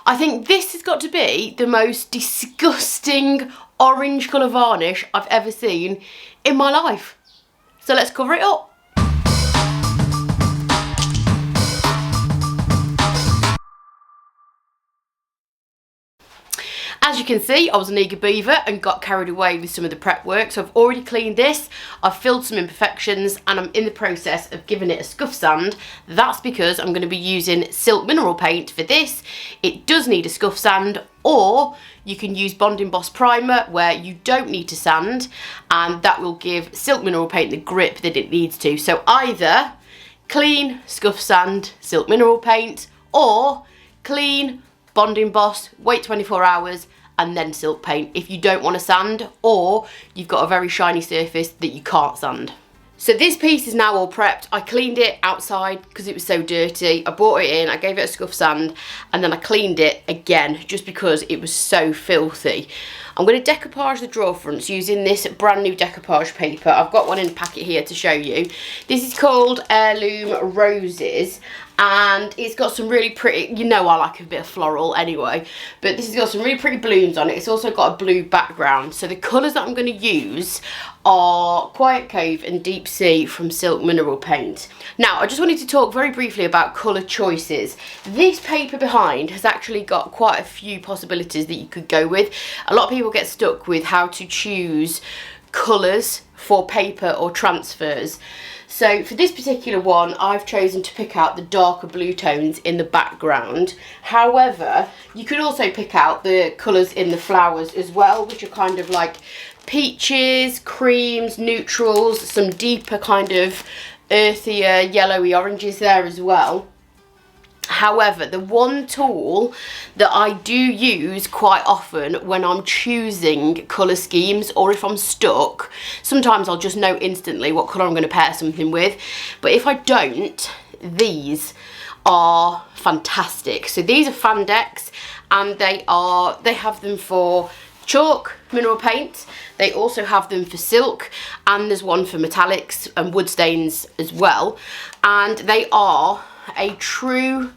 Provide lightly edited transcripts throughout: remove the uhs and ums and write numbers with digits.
I think this has got to be the most disgusting orange colour varnish I've ever seen in my life. So let's cover it up. As you can see, I was an eager beaver and got carried away with some of the prep work. So I've already cleaned this, I've filled some imperfections, and I'm in the process of giving it a scuff sand. That's because I'm going to be using silk mineral paint for this. It does need a scuff sand, or you can use Bond Emboss primer where you don't need to sand, and that will give silk mineral paint the grip that it needs to. So either clean, scuff sand, silk mineral paint, or clean, Bond Emboss, wait 24 hours, and then silk paint if you don't want to sand, or you've got a very shiny surface that you can't sand. So this piece is now all prepped. I cleaned it outside because it was so dirty. I brought it in, I gave it a scuff sand, and then I cleaned it again just because it was so filthy. I'm going to decoupage the drawer fronts using this brand new decoupage paper. I've got one in the packet here to show you. This is called Heirloom Roses, and it's got some really pretty, you know I like a bit of floral anyway, but this has got some really pretty balloons on it. It's also got a blue background. So the colours that I'm going to use are Quiet Cove and Deep Sea from Silk Mineral Paint. Now, I just wanted to talk very briefly about colour choices. This paper behind has actually got quite a few possibilities that you could go with. A lot of people get stuck with how to choose colours for paper or transfers. So for this particular one, I've chosen to pick out the darker blue tones in the background. However, you could also pick out the colours in the flowers as well, which are kind of like peaches, creams, neutrals, some deeper kind of earthier yellowy oranges there as well. However, the one tool that I do use quite often when I'm choosing colour schemes, or if I'm stuck, sometimes I'll just know instantly what colour I'm going to pair something with. But if I don't, these are fantastic. So these are Fandex, and they have them for chalk mineral paint. They also have them for silk, and there's one for metallics and wood stains as well. And they are a true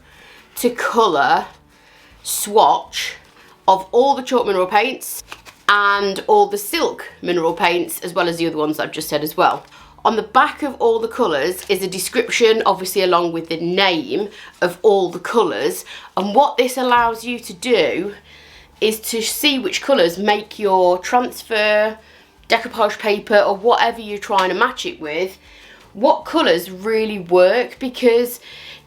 to colour swatch of all the chalk mineral paints and all the silk mineral paints, as well as the other ones that I've just said as well. On the back of all the colours is a description, obviously along with the name of all the colours, and what this allows you to do is to see which colours make your transfer, decoupage paper, or whatever you're trying to match it with, what colours really work, because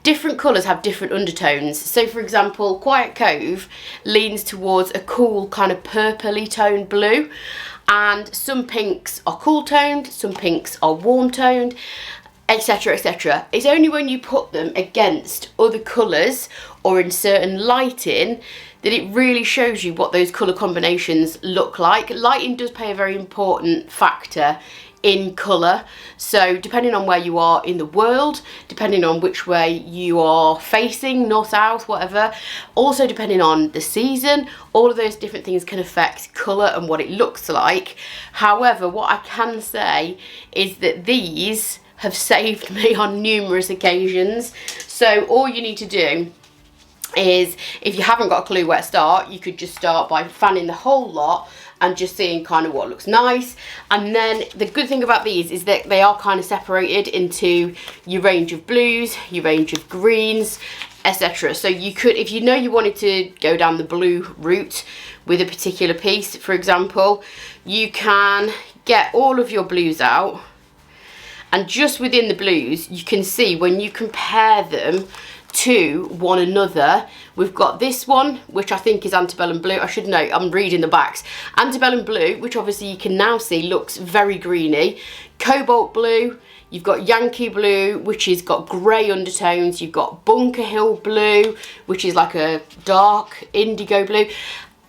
different colours have different undertones. So for example, Quiet Cove leans towards a cool kind of purpley toned blue, and some pinks are cool toned, some pinks are warm toned, etc, etc. It's only when you put them against other colours or in certain lighting that it really shows you what those colour combinations look like. Lighting does play a very important factor in colour, so depending on where you are in the world, depending on which way you are facing, north, south, whatever, also depending on the season, all of those different things can affect colour and what it looks like. However, what I can say is that these have saved me on numerous occasions. So all you need to do is, if you haven't got a clue where to start, you could just start by fanning the whole lot and just seeing kind of what looks nice. And then the good thing about these is that they are kind of separated into your range of blues, your range of greens, etc. So you could, if you know you wanted to go down the blue route with a particular piece, for example, you can get all of your blues out, and just within the blues you can see when you compare them to one another. We've got this one, which I think is Antebellum Blue. I should know, I'm reading the backs. Antebellum Blue, which obviously you can now see looks very greeny. Cobalt Blue, you've got Yankee Blue, which has got grey undertones. You've got Bunker Hill Blue, which is like a dark indigo blue.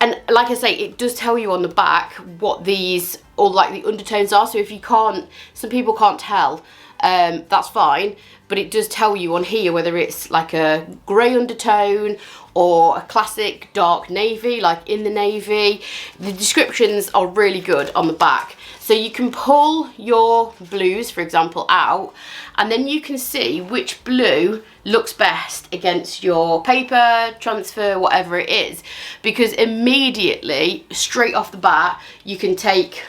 And like I say, it does tell you on the back what these, or like the undertones are. So if you can't, some people can't tell, that's fine. But it does tell you on here whether it's like a grey undertone or a classic dark navy, like in the navy. The descriptions are really good on the back. So you can pull your blues, for example, out, and then you can see which blue looks best against your paper, transfer, whatever it is. Because immediately, straight off the bat, you can take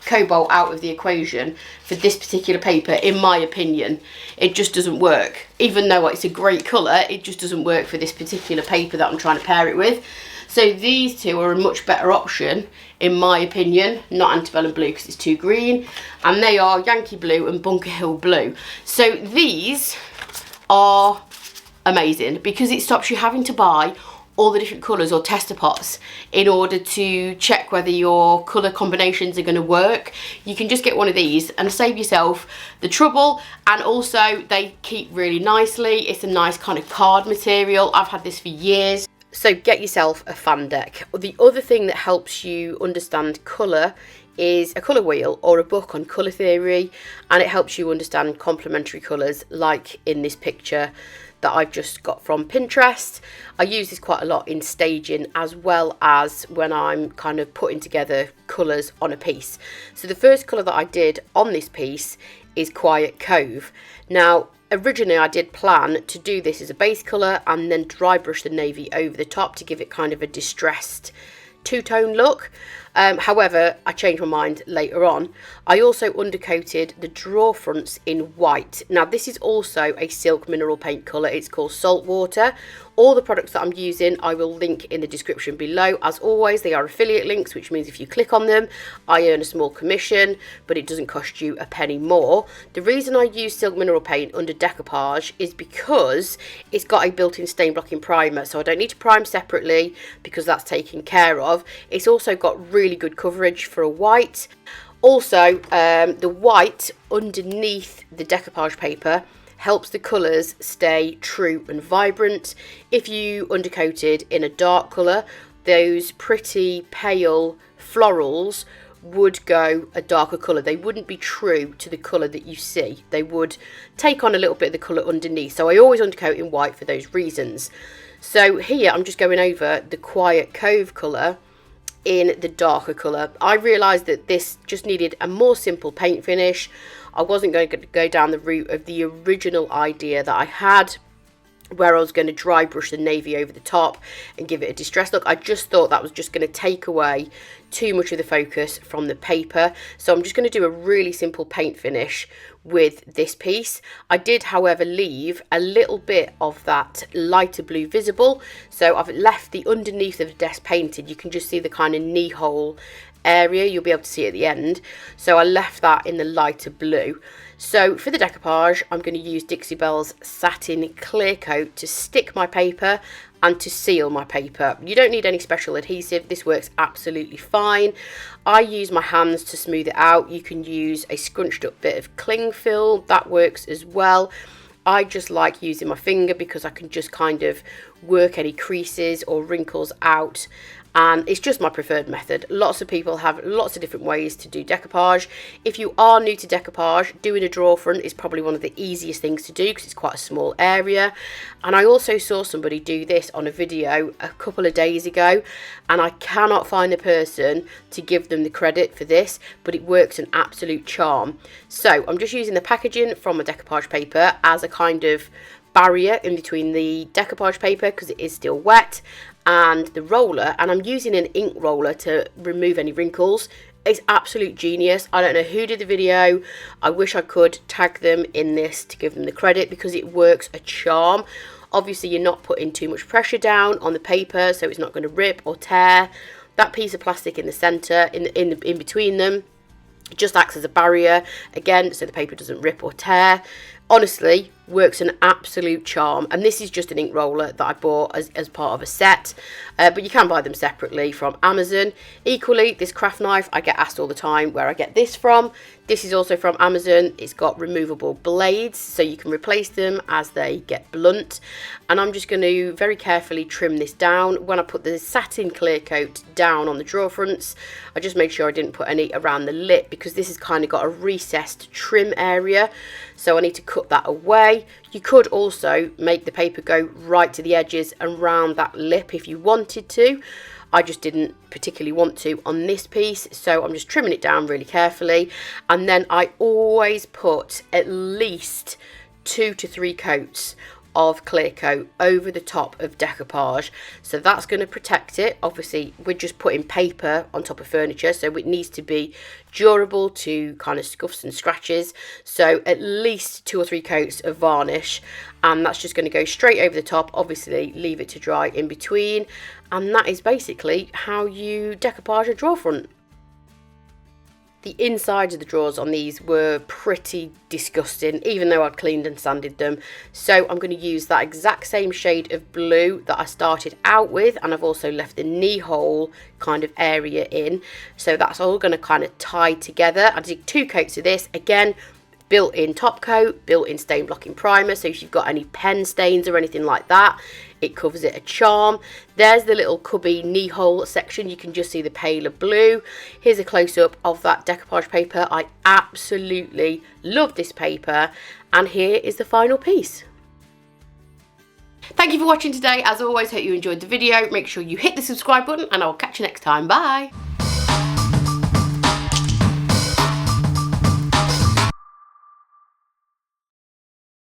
cobalt out of the equation for this particular paper. In my opinion, it just doesn't work. Even though it's a great colour, it just doesn't work for this particular paper that I'm trying to pair it with. So these two are a much better option, in my opinion. Not Antebellum Blue because it's too green, and they are Yankee Blue and Bunker Hill Blue. So these are amazing because it stops you having to buy all the different colours or tester pots in order to check whether your colour combinations are going to work. You can just get one of these and save yourself the trouble, and also they keep really nicely. It's a nice kind of card material. I've had this for years. So get yourself a fan deck. The other thing that helps you understand colour is a colour wheel or a book on colour theory, and it helps you understand complementary colours, like in this picture that I've just got from Pinterest. I use this quite a lot in staging, as well as when I'm kind of putting together colours on a piece. So the first colour that I did on this piece is Quiet Cove. Now, originally I did plan to do this as a base colour and then dry brush the navy over the top to give it kind of a distressed two-tone look. However, I changed my mind later on. I also undercoated the drawer fronts in white. Now, this is also a silk mineral paint colour. It's called Saltwater. All the products that I'm using I will link in the description below. As always, they are affiliate links, which means if you click on them, I earn a small commission, but it doesn't cost you a penny more. The reason I use silk mineral paint under decoupage is because it's got a built-in stain blocking primer, so I don't need to prime separately because that's taken care of. It's also got really good coverage for a white. Also, the white underneath the decoupage paper helps the colours stay true and vibrant. If you undercoated in a dark colour, those pretty pale florals would go a darker colour. They wouldn't be true to the colour that you see. They would take on a little bit of the colour underneath. So I always undercoat in white for those reasons. So here I'm just going over the Quiet Cove colour in the darker colour. I realised that this just needed a more simple paint finish. I wasn't going to go down the route of the original idea that I had, where I was going to dry brush the navy over the top and give it a distressed look. I just thought that was just going to take away too much of the focus from the paper. So I'm just going to do a really simple paint finish with this piece. I did, however, leave a little bit of that lighter blue visible. So I've left the underneath of the desk painted. You can just see the kind of knee hole area. You'll be able to see at the end. So I left that in the lighter blue. So for the decoupage, I'm going to use Dixie Belle's Satin Clear Coat to stick my paper and to seal my paper. You don't need any special adhesive. This works absolutely fine. I use my hands to smooth it out. You can use a scrunched up bit of cling film. That works as well. I just like using my finger because I can just kind of work any creases or wrinkles out, and it's just my preferred method. Lots of people have lots of different ways to do decoupage. If you are new to decoupage, doing a drawer front is probably one of the easiest things to do because it's quite a small area. And I also saw somebody do this on a video a couple of days ago, and I cannot find the person to give them the credit for this, but it works an absolute charm. So I'm just using the packaging from a decoupage paper as a kind of barrier in between the decoupage paper because it is still wet and the roller, and I'm using an ink roller to remove any wrinkles. It's absolute genius. I don't know who did the video. I wish I could tag them in this to give them the credit because it works a charm. Obviously you're not putting too much pressure down on the paper, so it's not going to rip or tear. That piece of plastic in the centre, in between them, just acts as a barrier again, so the paper doesn't rip or tear. Honestly, works an absolute charm, and this is just an ink roller that I bought as part of a set, but you can buy them separately from Amazon. Equally, this craft knife, I get asked all the time where I get this from. This is also from Amazon. It's got removable blades, so you can replace them as they get blunt, and I'm just going to very carefully trim this down. When I put the satin clear coat down on the drawer fronts, I just made sure I didn't put any around the lip because this has kind of got a recessed trim area, so I need to cut that away. dry. You could also make the paper go right to the edges and round that lip if you wanted to. I just didn't particularly want to on this piece, so I'm just trimming it down really carefully. And then I always put at least 2 to 3 coats of clear coat over the top of decoupage, so that's going to protect it. Obviously we're just putting paper on top of furniture, so it needs to be durable to kind of scuffs and scratches, so at least 2 or 3 coats of varnish, and that's just going to go straight over the top. Obviously leave it to dry in between, and that is basically how you decoupage a drawer front. The insides of the drawers on these were pretty disgusting, even though I'd cleaned and sanded them. So I'm going to use that exact same shade of blue that I started out with, and I've also left the knee hole kind of area in. So that's all going to kind of tie together. I did 2 coats of this, again, built-in top coat, built-in stain blocking primer, so if you've got any pen stains or anything like that, it covers it a charm. There's the little cubby knee hole section, you can just see the paler blue. Here's a close-up of that decoupage paper. I absolutely love this paper, and here is the final piece. Thank you for watching today. As always, hope you enjoyed the video. Make sure you hit the subscribe button, and I'll catch you next time. Bye.